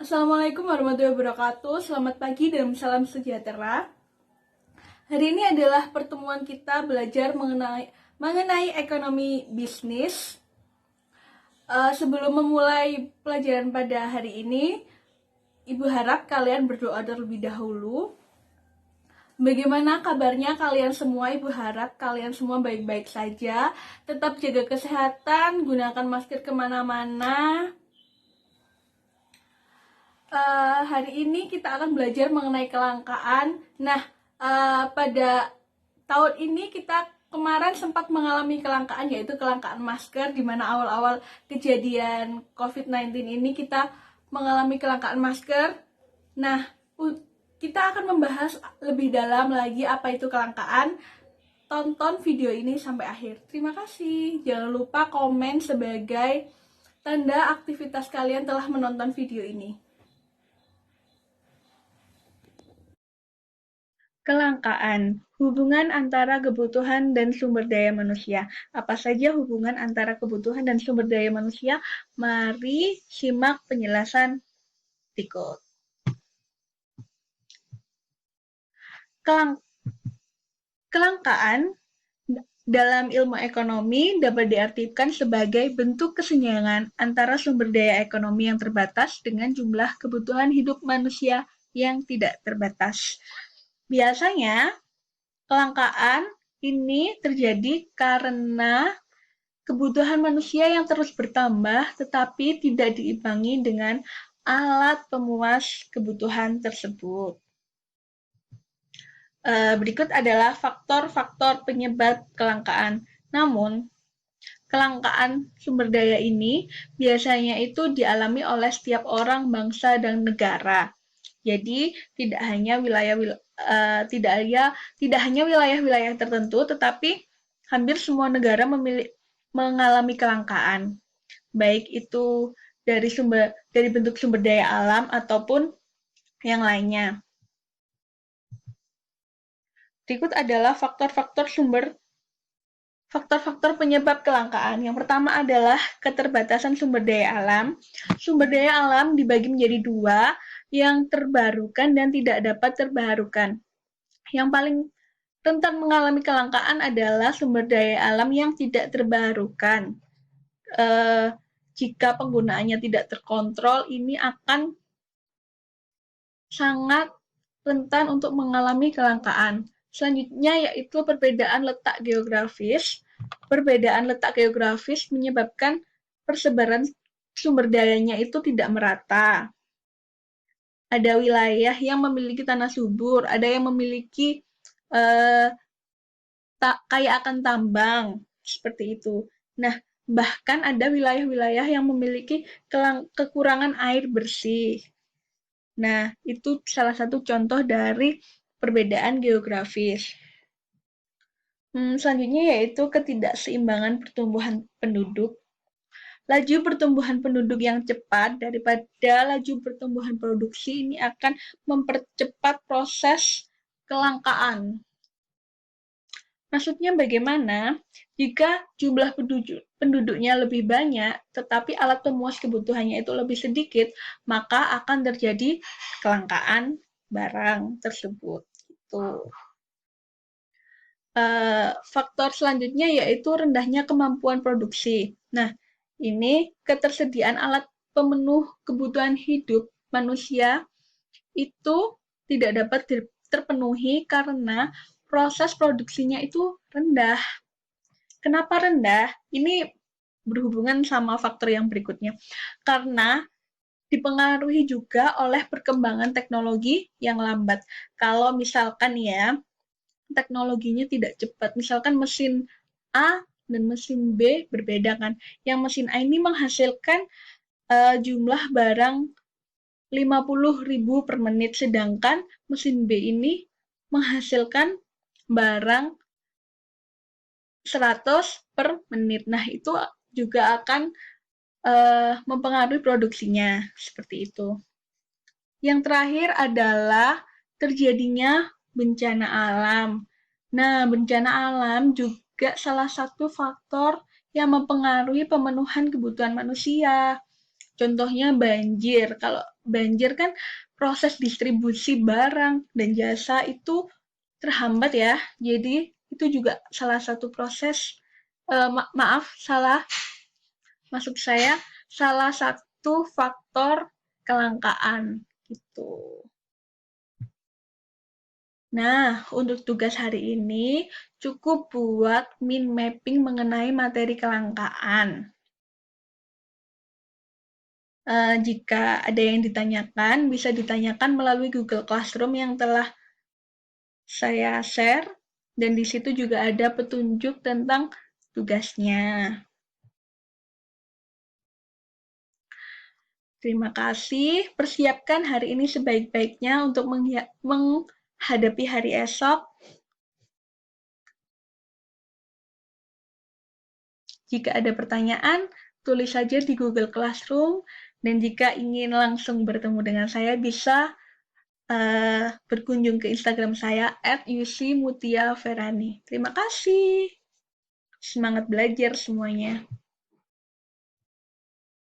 Assalamualaikum warahmatullahi wabarakatuh. Selamat pagi dan salam sejahtera. Hari ini adalah pertemuan kita belajar mengenai ekonomi bisnis. Sebelum memulai pelajaran pada hari ini, Ibu harap kalian berdoa terlebih dahulu. Bagaimana kabarnya kalian semua? Ibu harap kalian semua baik-baik saja. Tetap jaga kesehatan, gunakan masker kemana-mana. Hari ini kita akan belajar mengenai kelangkaan. Nah, pada tahun ini kita kemarin sempat mengalami kelangkaan, yaitu kelangkaan masker, di mana awal-awal kejadian COVID-19 ini kita mengalami kelangkaan masker. Nah, kita akan membahas lebih dalam lagi apa itu kelangkaan. Tonton video ini sampai akhir. Terima kasih. Jangan lupa komen sebagai tanda aktivitas kalian telah menonton video ini. Kelangkaan, hubungan antara kebutuhan dan sumber daya manusia. Apa saja hubungan antara kebutuhan dan sumber daya manusia? Mari simak penjelasan berikut. Kelangkaan dalam ilmu ekonomi dapat diartikan sebagai bentuk kesenjangan antara sumber daya ekonomi yang terbatas dengan jumlah kebutuhan hidup manusia yang tidak terbatas. Biasanya, kelangkaan ini terjadi karena kebutuhan manusia yang terus bertambah tetapi tidak diimbangi dengan alat pemuas kebutuhan tersebut. Berikut adalah faktor-faktor penyebab kelangkaan. Namun, kelangkaan sumber daya ini biasanya itu dialami oleh setiap orang, bangsa, dan negara. Jadi tidak hanya wilayah-wilayah tertentu, tetapi hampir semua negara mengalami kelangkaan, baik itu dari bentuk sumber daya alam ataupun yang lainnya. Berikut adalah faktor-faktor penyebab kelangkaan. Yang pertama adalah keterbatasan sumber daya alam. Sumber daya alam dibagi menjadi dua, yang terbarukan dan tidak dapat terbarukan. Yang paling rentan mengalami kelangkaan adalah sumber daya alam yang tidak terbarukan. Jika penggunaannya tidak terkontrol, ini akan sangat rentan untuk mengalami kelangkaan. Selanjutnya yaitu perbedaan letak geografis. Perbedaan letak geografis menyebabkan persebaran sumber dayanya itu tidak merata. Ada wilayah yang memiliki tanah subur, ada yang memiliki kaya akan tambang, seperti itu. Nah, bahkan ada wilayah-wilayah yang memiliki kekurangan air bersih. Nah, itu salah satu contoh dari perbedaan geografis. Selanjutnya yaitu ketidakseimbangan pertumbuhan penduduk. Laju pertumbuhan penduduk yang cepat daripada laju pertumbuhan produksi ini akan mempercepat proses kelangkaan. Maksudnya bagaimana? Jika jumlah penduduknya lebih banyak, tetapi alat pemuas kebutuhannya itu lebih sedikit, maka akan terjadi kelangkaan barang tersebut. Itu. Faktor selanjutnya yaitu rendahnya kemampuan produksi. Nah, ini ketersediaan alat pemenuh kebutuhan hidup manusia itu tidak dapat terpenuhi karena proses produksinya itu rendah. Kenapa rendah? Ini berhubungan sama faktor yang berikutnya. Karena dipengaruhi juga oleh perkembangan teknologi yang lambat. Kalau misalkan ya, teknologinya tidak cepat. Misalkan mesin A dan mesin B berbeda kan. Yang mesin A ini menghasilkan jumlah barang 50.000 per menit, sedangkan mesin B ini menghasilkan barang 100 per menit. Nah, itu juga akan mempengaruhi produksinya, seperti itu. Yang terakhir adalah terjadinya bencana alam. Nah, bencana alam juga salah satu faktor yang mempengaruhi pemenuhan kebutuhan manusia. Contohnya banjir. Kalau banjir kan proses distribusi barang dan jasa itu terhambat ya. Jadi itu juga salah satu proses, maaf, maksud saya salah satu faktor kelangkaan gitu. Nah, untuk tugas hari ini cukup buat mind mapping mengenai materi kelangkaan. Jika ada yang ditanyakan, bisa ditanyakan melalui Google Classroom yang telah saya share, dan di situ juga ada petunjuk tentang tugasnya. Terima kasih. Persiapkan hari ini sebaik-baiknya untuk menghadapi hari esok. Jika ada pertanyaan, tulis saja di Google Classroom. Dan jika ingin langsung bertemu dengan saya, bisa berkunjung ke Instagram saya @yusimutiaverani. Terima kasih. Semangat belajar semuanya.